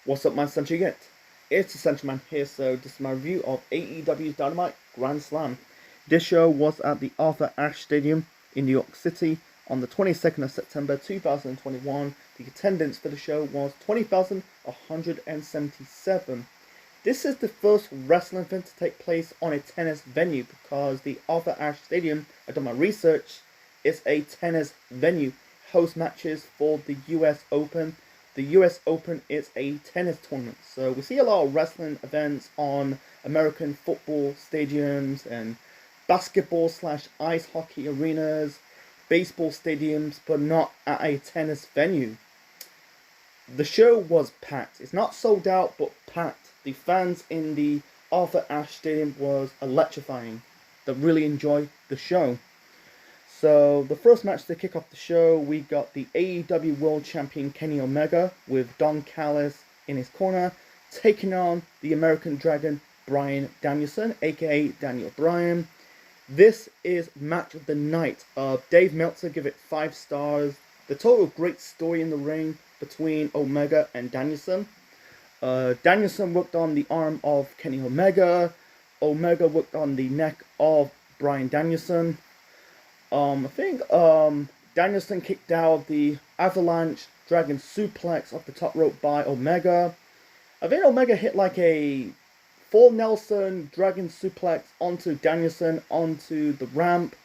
What's up, man? Century Get. It's the Century Man here, so this is my review of AEW's Dynamite Grand Slam. This show was at the Arthur Ashe Stadium in New York City on the 22nd of September 2021. The attendance for the show was 20,177. This is the first wrestling event to take place on a tennis venue because the Arthur Ashe Stadium, I've done my research, is a tennis venue. Host matches for the US Open. The US Open is a tennis tournament, so we see a lot of wrestling events on American football stadiums and basketball/ice hockey arenas, baseball stadiums, but not at a tennis venue. The show was packed. It's not sold out, but packed. The fans in the Arthur Ashe Stadium was electrifying. They really enjoyed the show. So, the first match to kick off the show, we got the AEW World Champion Kenny Omega with Don Callis in his corner, taking on the American Dragon Bryan Danielson, aka Daniel Bryan. This is match of the night. Dave Meltzer give it 5 stars. The total great story in the ring between Omega and Danielson. Danielson worked on the arm of Kenny Omega. Omega worked on the neck of Bryan Danielson. I think Danielson kicked out the avalanche dragon suplex off the top rope by Omega. I think Omega hit like a full Nelson dragon suplex onto Danielson onto the ramp.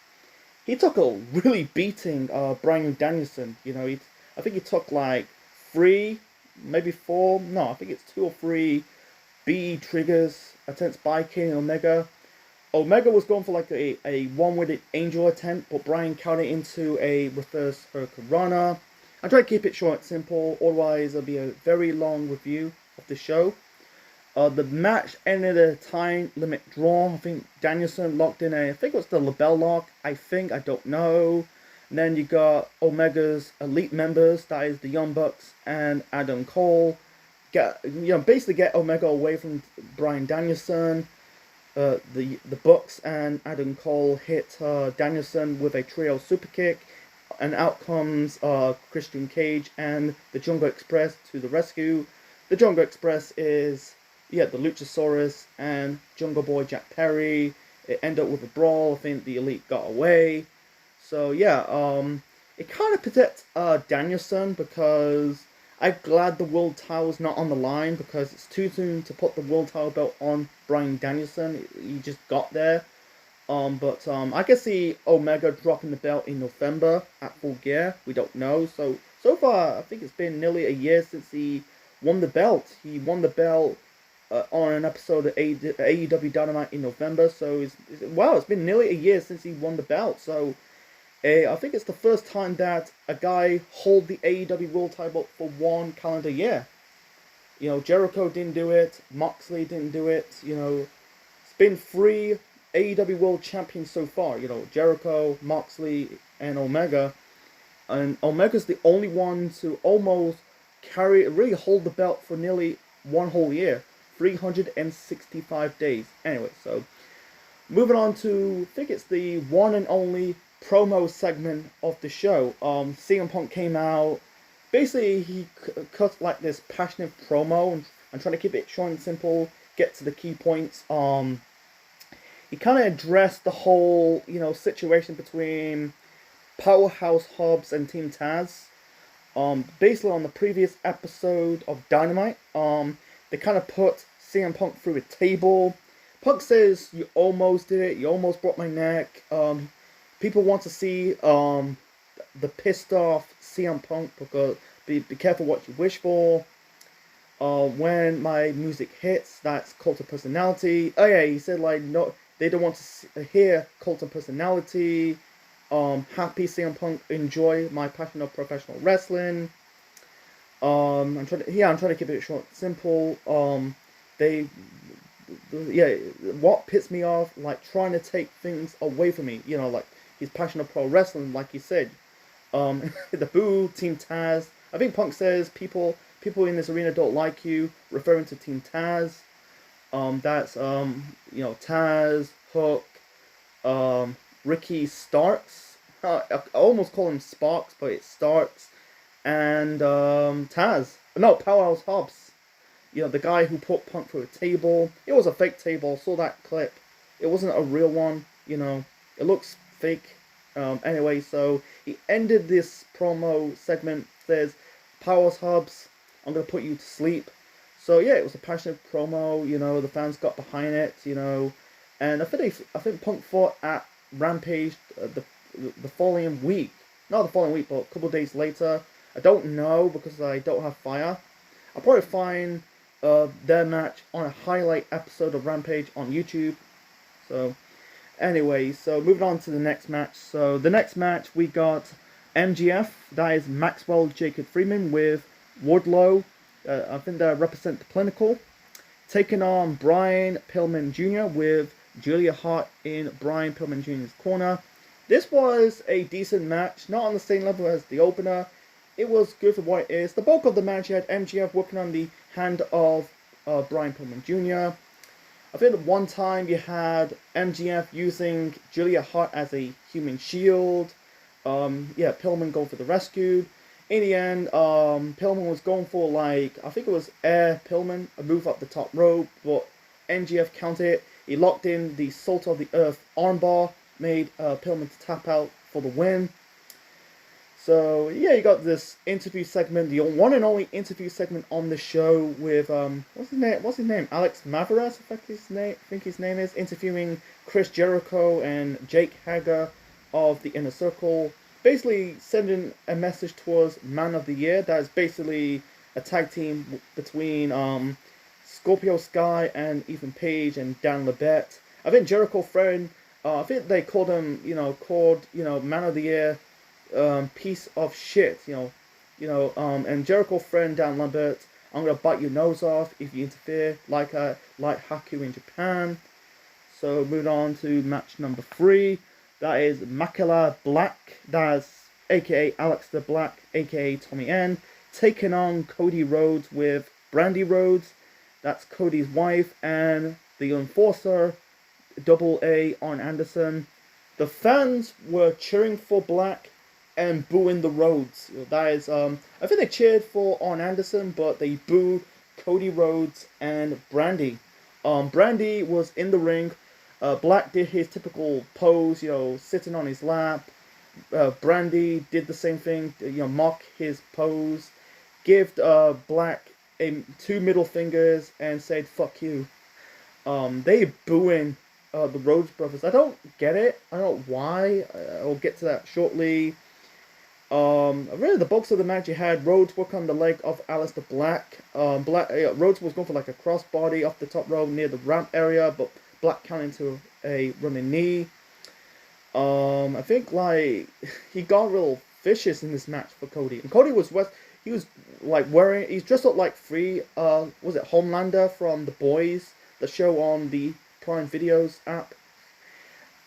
He took a really beating, Bryan Danielson. You know, I think he took like 3, maybe 4. No, I think it's 2 or 3 BE triggers attempts by Kenny Omega. Omega was going for like a one-worded angel attempt, but Bryan countered into a reverse hurricanrana. I try to keep it short and simple, otherwise it'll be a very long review of the show. The match ended a time limit draw. I think Danielson locked in I think it was the LeBell lock. I don't know. And then you got Omega's elite members, that is the Young Bucks and Adam Cole. Basically get Omega away from Bryan Danielson. The Bucks and Adam Cole hit Danielson with a trio super kick, and out comes Christian Cage and the Jungle Express to the rescue. The Jungle Express is the Luchasaurus and Jungle Boy Jack Perry. It ended up with a brawl. I think the Elite got away. So it kind of protects Danielson because I'm glad the world title's not on the line because it's too soon to put the world title belt on Bryan Danielson. He just got there. But I can see Omega dropping the belt in November at Full Gear. We don't know. So far, I think it's been nearly a year since he won the belt. He won the belt on an episode of AEW Dynamite in November. So it's been nearly a year since he won the belt. So I think it's the first time that a guy hold the AEW World title for 1 calendar year. You know, Jericho didn't do it. Moxley didn't do it. You know, it's been 3 AEW World Champions so far. You know, Jericho, Moxley, and Omega. And Omega's the only one to almost really hold the belt for nearly 1 whole year. 365 days. Anyway, so moving on to, I think it's the one and only promo segment of the show. CM Punk came out. Basically, he cut like this passionate promo and trying to keep it short and simple, get to the key points. He kind of addressed the whole, situation between Powerhouse Hobbs and Team Taz. Basically, on the previous episode of Dynamite, they kind of put CM Punk through a table. Punk says, "You almost did it. You almost broke my neck." People want to see the pissed off CM Punk because be careful what you wish for. When my music hits, that's Cult of Personality. Oh yeah, he said no, they don't want to hear Cult of Personality. Happy CM Punk enjoy my passion of professional wrestling. I'm trying to keep it short and simple. What pissed me off, trying to take things away from me. His passion of pro wrestling, like he said. The Boo, Team Taz. I think Punk says people in this arena don't like you, referring to Team Taz. That's Taz, Hook, Ricky Starks. I almost call him Sparks, but it's Starks. And Taz. No, Powerhouse Hobbs. the guy who put Punk through a table. It was a fake table. Saw that clip. It wasn't a real one. It looks fake. Anyway, so he ended this promo segment. Says, "Powers Hubs, I'm gonna put you to sleep." So yeah, it was a passionate promo. The fans got behind it. And I think Punk fought at Rampage the following week. Not the following week, but a couple of days later. I don't know because I don't have Fire. I'll probably find their match on a highlight episode of Rampage on YouTube. So, anyway, so moving on to the next match. So, the next match we got MGF, that is Maxwell Jacob Freeman with Wardlow. I think they represent the Clinical. Taking on Brian Pillman Jr. with Julia Hart in Brian Pillman Jr.'s corner. This was a decent match, not on the same level as the opener. It was good for what it is. The bulk of the match, you had MGF working on the hand of Brian Pillman Jr. I think at one time you had MGF using Julia Hart as a human shield. Pillman going for the rescue. In the end, Pillman was going for I think it was Air Pillman, a move up the top rope, but MGF counted it. He locked in the Salt of the Earth armbar, made Pillman to tap out for the win. So yeah, you got this interview segment, the one and only interview segment on the show with what's his name? Alex Maveras, I think his name is, interviewing Chris Jericho and Jake Hager of the Inner Circle, basically sending a message towards Man of the Year. That is basically a tag team between Scorpio Sky and Ethan Page and Dan Labette. I think Jericho friend, I think they called him, Man of the Year, piece of shit, and Jericho friend Dan Lambert, "I'm gonna bite your nose off if you interfere, like Haku in Japan." So moving on to match number 3, that is Makala Black, that's aka Aleister Black, aka Tommy End, taking on Cody Rhodes with Brandy Rhodes, that's Cody's wife, and the Enforcer, Double A, Arn Anderson. The fans were cheering for Black and booing the Rhodes. That is, I think they cheered for Arn Anderson, but they booed Cody Rhodes and Brandy. Brandy was in the ring. Black did his typical pose, sitting on his lap. Brandy did the same thing, mock his pose. Give Black 2 middle fingers and said, "Fuck you." They booing the Rhodes brothers. I don't get it. I don't know why. I'll get to that shortly. Really, the bulks of the match, you had Rhodes work on the leg of Aleister Black. Rhodes was going for a crossbody off the top rope near the ramp area, but Black counted into a running knee. I think he got real vicious in this match for Cody. And Cody was he's dressed up like was it Homelander from The Boys, the show on the Prime Videos app.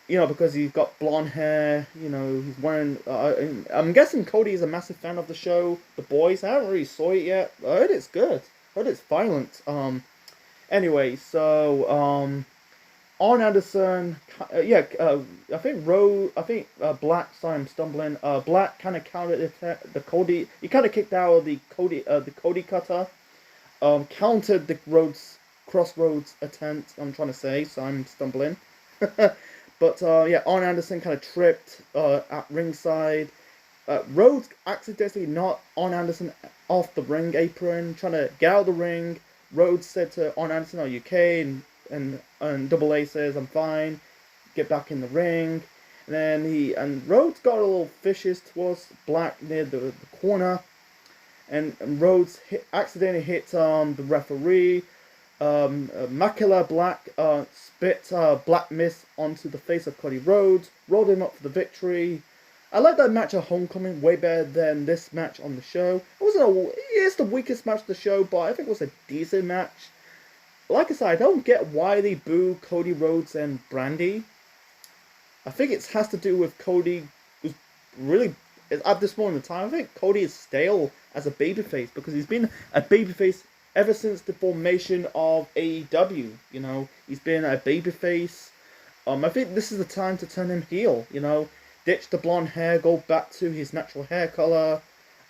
Because he's got blonde hair, he's wearing, I'm guessing Cody is a massive fan of the show, The Boys. I haven't really saw it yet. I heard it's good. I heard it's violent. Anyway, so, Arn Anderson, I think Black, sorry I'm stumbling, Black kind of countered the Cody, he kind of kicked out of the Cody cutter, countered the Crossroads attempt, I'm trying to say, so I'm stumbling. But, Arn Anderson kind of tripped at ringside. Rhodes accidentally knocked Arn Anderson off the ring apron, trying to get out of the ring. Rhodes said to Arn Anderson, "Are you okay?" And Double A says, "I'm fine. Get back in the ring." And then Rhodes got a little vicious towards Black near the corner. And Rhodes accidentally hit the referee. Makala Black spit Black Mist onto the face of Cody Rhodes, rolled him up for the victory. I like that match at Homecoming way better than this match on the show. It's the weakest match of the show, but I think it was a decent match. Like I said, I don't get why they boo Cody Rhodes and Brandy. I think it has to do with Cody was really, at this moment in time, I think Cody is stale as a babyface because he's been a babyface ever since the formation of AEW, he's been a babyface. I think this is the time to turn him heel, ditch the blonde hair, go back to his natural hair color.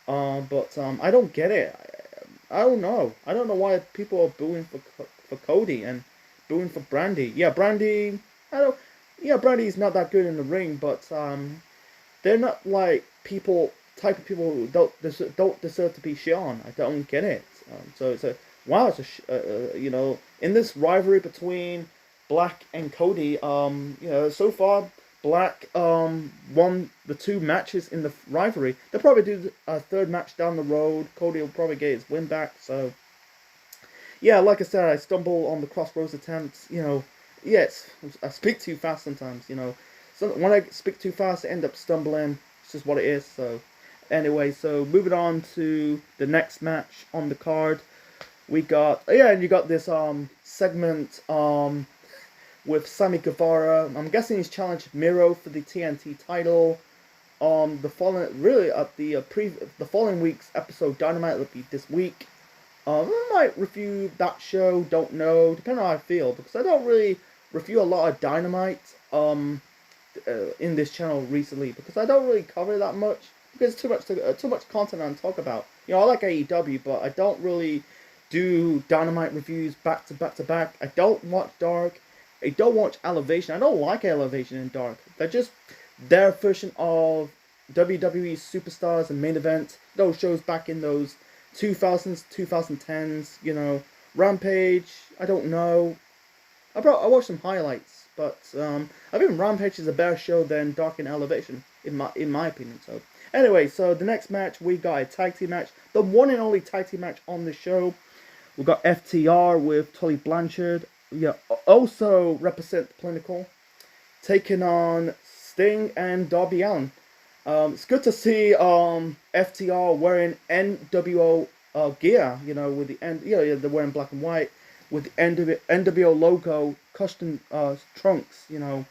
But I don't get it. I don't know. I don't know why people are booing for Cody and booing for Brandy. Yeah, Brandy. I don't. Yeah, Brandy's not that good in the ring, but they're not like people type of people who don't deserve to be shone. I don't get it. So it's a wow. It's you know, in this rivalry between Black and Cody. You know, so far Black won the two matches in the rivalry. They'll probably do a third match down the road. Cody will probably get his win back. So yeah, like I said, I stumble on the crossroads attempts. You know, yes, I speak too fast sometimes. You know, so when I speak too fast, I end up stumbling. It's just what it is. So anyway, so moving on to the next match on the card, we got and you got this segment with Sammy Guevara. I'm guessing he's challenged Miro for the TNT title. The following really at the following week's episode Dynamite will be this week. I might review that show. Don't know, depending on how I feel, because I don't really review a lot of Dynamite in this channel recently, because I don't really cover it that much, because too much content to talk about. You know, I like AEW, but I don't really do Dynamite reviews back to back to back. I don't watch Dark. I don't watch Elevation. I don't like Elevation and Dark. They're just their version of WWE Superstars and Main Event. Those shows back in those 2000s, 2010s, you know. Rampage, I don't know. I watched some highlights, but I think Rampage is a better show than Dark and Elevation, in my opinion. So anyway, so the next match, we got a tag team match. The one and only tag team match on the show. We got FTR with Tully Blanchard. Yeah, also represent the Clinical, taking on Sting and Darby Allin. It's good to see FTR wearing NWO gear, you know, with the they're wearing black and white with the NWO logo, custom trunks, you know.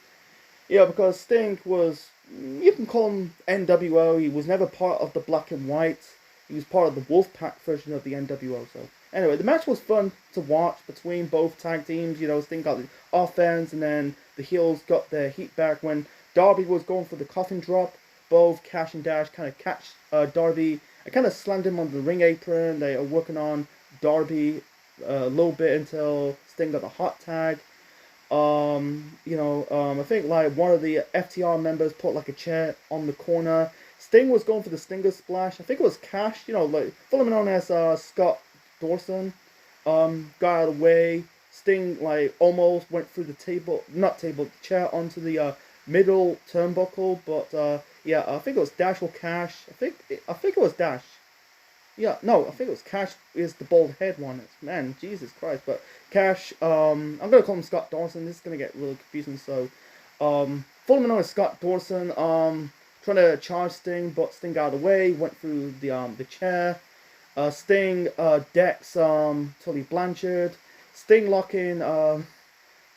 Yeah, because Sting was, you can call him NWO. He was never part of the black and white. He was part of the Wolfpack version of the NWO. So anyway, the match was fun to watch between both tag teams. You know, Sting got the offense, and then the heels got their heat back when Darby was going for the coffin drop. Both Cash and Dash kind of catch Darby. I kind of slammed him on the ring apron. They are working on Darby a little bit until Sting got the hot tag. I think like one of the FTR members put like a chair on the corner. Sting was going for the Stinger Splash. I think it was Cash, you know, like formerly known as Scott Dawson. Got out of the way. Sting like almost went through the chair onto the middle turnbuckle, but I think it was Dash or Cash. I think it was Dash. Yeah, no, I think it was Cash is the bald head one. Man, Jesus Christ. But Cash, I'm going to call him Scott Dawson. This is going to get really confusing. So, formerly known as Scott Dawson, trying to charge Sting, but Sting got out of the way, went through the chair. Sting decks Tully Blanchard. Sting locking,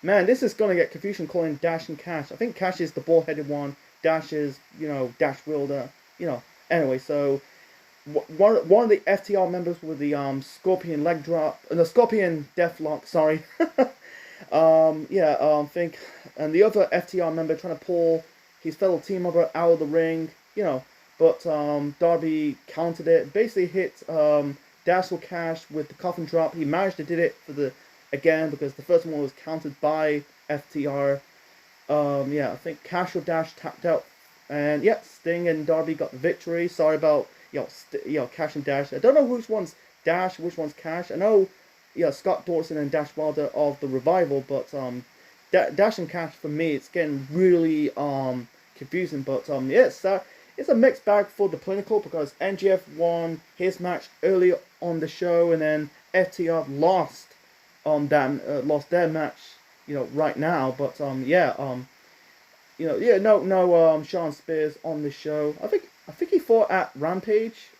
man, this is going to get confusion calling Dash and Cash. I think Cash is the bald-headed one. Dash is, you know, Dash Wilder. You know, anyway, so one of the FTR members with the Scorpion leg drop, the Scorpion deathlock, sorry. Think, and the other FTR member trying to pull his fellow team member out of the ring, you know, but Darby countered it, basically hit Dash or Cash with the coffin drop. He managed to did it again because the first one was countered by FTR. I think Cash or Dash tapped out, and Sting and Darby got the victory. Sorry about Cash and Dash. I don't know which one's Dash, which one's Cash. I know, Scott Dawson and Dash Wilder of the Revival, but Dash and Cash for me, it's getting really confusing. But it's a mixed bag for the Clinical because NGF won his match early on the show, and then FTR lost their match, right now. But no Sean Spears on the show. I think he fought at Rampage.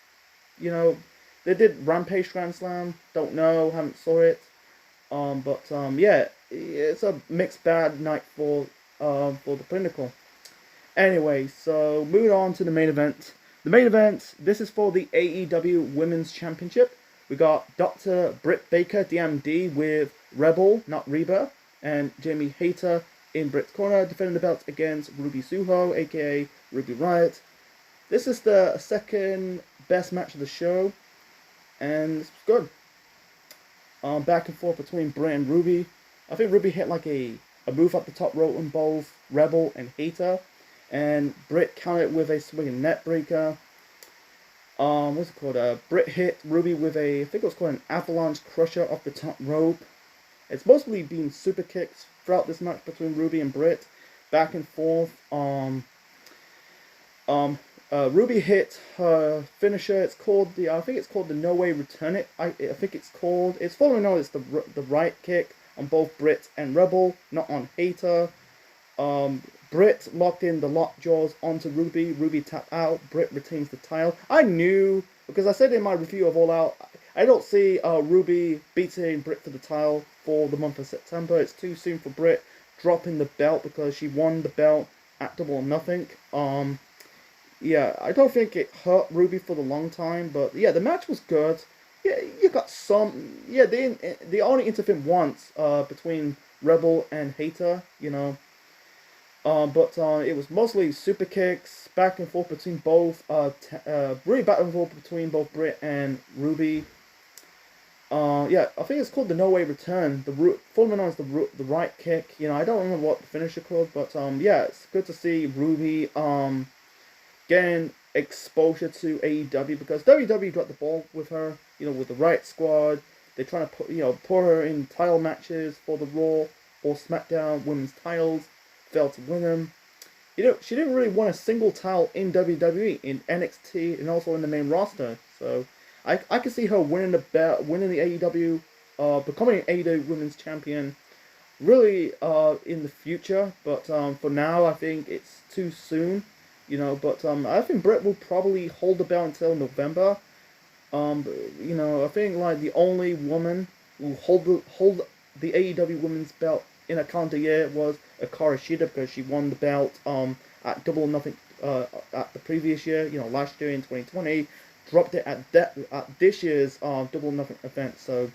They did Rampage Grand Slam. Don't know, haven't saw it. It's a mixed bad night for the Pinnacle. Anyway, so moving on to the main event. The main event, this is for the AEW Women's Championship. We got Dr. Britt Baker, DMD, with Rebel, not Reba, and Jamie Hayter in Britt's corner, defending the belt against Ruby Soho, aka Ruby Riott. This is the second best match of the show. and it's good. Back and forth between Britt and Ruby. I think Ruby hit like a move up the top rope on both Rebel and Hater, and Britt countered with a swinging net breaker. What's it called? Britt hit Ruby with I think it was called an avalanche crusher off the top rope. It's mostly been super kicks throughout this match between Ruby and Britt, back and forth. Ruby hit her finisher. It's called I think it's called the No Way Return It. I think it's formerly known as the right kick on both Britt and Rebel, not on Hater. Britt locked in the lockjaws onto Ruby. Ruby tapped out. Britt retains the title. I knew, because I said in my review of All Out, I don't see Ruby beating Britt for the title for the month of September. It's too soon for Britt dropping the belt because she won the belt at Double or Nothing. Yeah, I don't think it hurt Ruby for the long time, but yeah, the match was good. Yeah, you got some. Yeah, they only intervened once between Rebel and Hater, you know. But it was mostly super kicks, back and forth between both. Really back and forth between both Britt and Ruby. Yeah, I think it's called the No Way Return. Formerly known as the right kick. You know, I don't remember what the finisher called, but yeah, it's good to see Ruby getting exposure to AEW, because WWE dropped the ball with her. You know, with the Riot Squad, they're trying to put her in title matches for the Raw or SmackDown women's titles. Failed to win them. You know, she didn't really win a single title in WWE, in NXT, and also in the main roster. So I can see her winning the AEW, becoming an AEW Women's Champion, really in the future. But for now, I think it's too soon. You know, but I think Britt will probably hold the belt until November. You know, I think like the only woman who hold the AEW Women's belt in a calendar year was Hikaru Shida, because she won the belt at Double or Nothing at the previous year, you know, last year in 2020, dropped it at this year's Double or Nothing event. So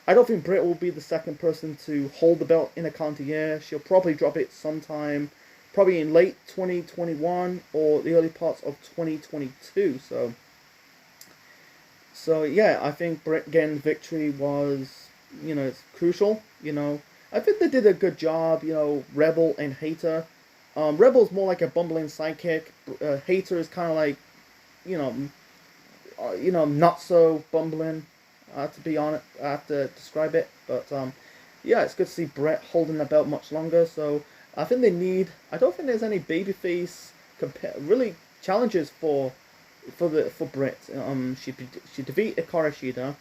I don't think Britt will be the second person to hold the belt in a calendar year. She'll probably drop it sometime, probably in late 2021 or the early parts of 2022. So yeah, I think Britt getting victory was, you know, it's crucial. You know, I think they did a good job. You know, Rebel and Hater. Rebel's more like a bumbling sidekick. Hater is kind of like, you know, not so bumbling. To be honest, I have to describe it. But yeah, it's good to see Brett holding the belt much longer. So I think they need. I don't think there's any babyface really challenges for Brett. She defeat Hikaru Shida.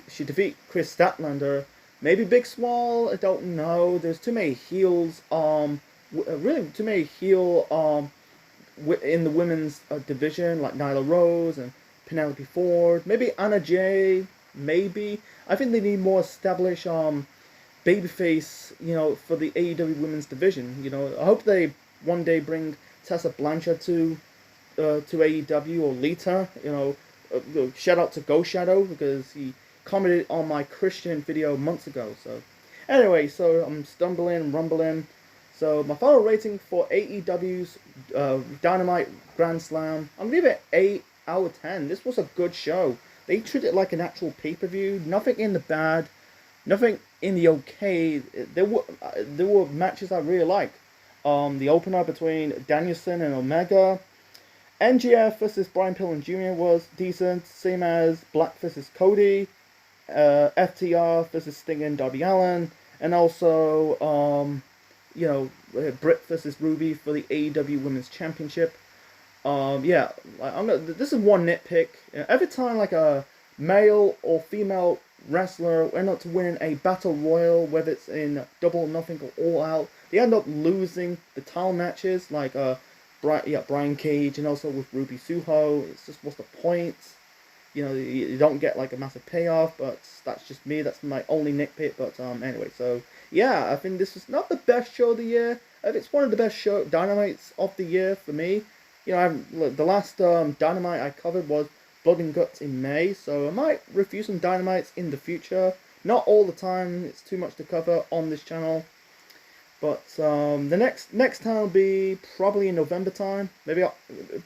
She defeat Chris Statlander. Maybe Big Swall. I don't know. There's too many heels. Really too many heel in the women's division, like Nyla Rose and Penelope Ford. Maybe Anna Jay. Maybe. I think they need more established babyface, you know, for the AEW women's division. You know, I hope they one day bring Tessa Blanchard to AEW, or Lita. You know, shout out to Go Shadow, because he commented on my Christian video months ago. So anyway, so I'm stumbling and rumbling. So my final rating for AEW's Dynamite Grand Slam, I'm gonna give it 8 out of 10. This was a good show. They treated it like an actual pay-per-view. Nothing in the bad, nothing in the okay. There were matches I really liked. The opener between Danielson and Omega. NGF versus Brian Pillman Jr. was decent, same as Black versus Cody. FTR versus Sting and Darby Allin. And also, you know, Britt versus Ruby for the AEW Women's Championship. Yeah, this is one nitpick. Every time like a male or female wrestler end up winning a battle royal, whether it's in Double or Nothing or All Out, they end up losing the title matches, like Brian Cage, and also with Ruby Suho. It's just, what's the point? You know, you don't get like a massive payoff, but that's just me. That's my only nitpick. But anyway, so yeah, I think this is not the best show of the year. It's one of the best Dynamites of the year for me. You know, the last Dynamite I covered was Blood and Guts in May, so I might review some Dynamites in the future. Not all the time, it's too much to cover on this channel. But the next time will be probably in November time. Maybe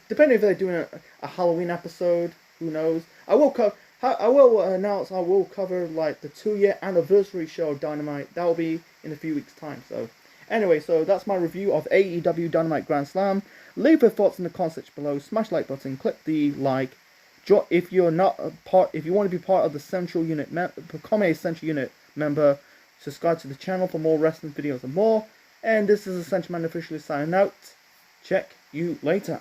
depending if they're doing a Halloween episode, who knows. I will cover. I will announce, I will cover like the 2-year anniversary show of Dynamite. That will be in a few weeks' time. So anyway, so that's my review of AEW Dynamite Grand Slam. Leave your thoughts in the comment section below. Smash the like button. Click the like. If you're not a part, if you want to be part of the Central Unit, become a Central Unit member. Subscribe to the channel for more wrestling videos and more. And this is Essential Man officially signing out. Check you later.